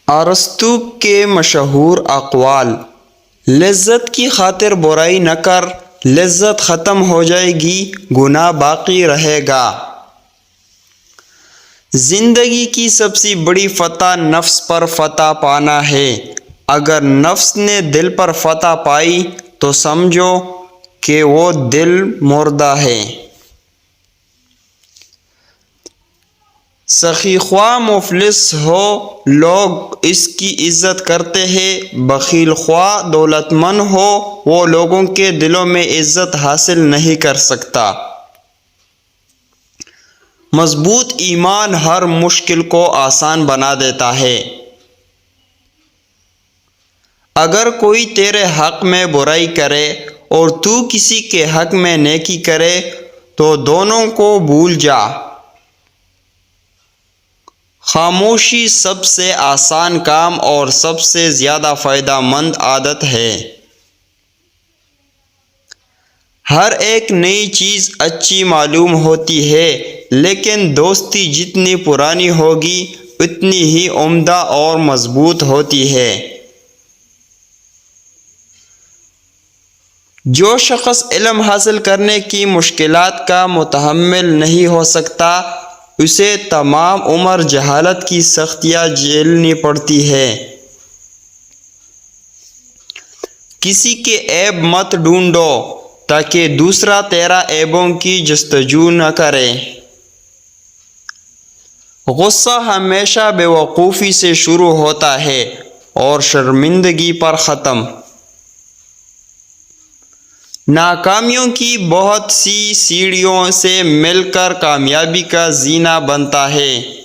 ارسطو کے مشہور اقوال: لذت کی خاطر برائی نہ کر، لذت ختم ہو جائے گی، گناہ باقی رہے گا۔ زندگی کی سب سے بڑی فتح نفس پر فتح پانا ہے۔ اگر نفس نے دل پر فتح پائی تو سمجھو کہ وہ دل مردہ ہے۔ سخی خواہ مفلس ہو لوگ اس کی عزت کرتے ہیں، بخیل خواہ دولت مند ہو وہ لوگوں کے دلوں میں عزت حاصل نہیں کر سکتا۔ مضبوط ایمان ہر مشکل کو آسان بنا دیتا ہے۔ اگر کوئی تیرے حق میں برائی کرے اور تو کسی کے حق میں نیکی کرے تو دونوں کو بھول جا۔ خاموشی سب سے آسان کام اور سب سے زیادہ فائدہ مند عادت ہے۔ ہر ایک نئی چیز اچھی معلوم ہوتی ہے، لیکن دوستی جتنی پرانی ہوگی اتنی ہی عمدہ اور مضبوط ہوتی ہے۔ جو شخص علم حاصل کرنے کی مشکلات کا متحمل نہیں ہو سکتا، اسے تمام عمر جہالت کی سختیاں جھیلنی پڑتی ہیں۔ کسی کے عیب مت ڈھونڈو تاکہ دوسرا تیرا عیبوں کی جستجو نہ کرے۔ غصہ ہمیشہ بے وقوفی سے شروع ہوتا ہے اور شرمندگی پر ختم۔ ناکامیوں کی بہت سی سیڑھیوں سے مل کر کامیابی کا زینہ بنتا ہے۔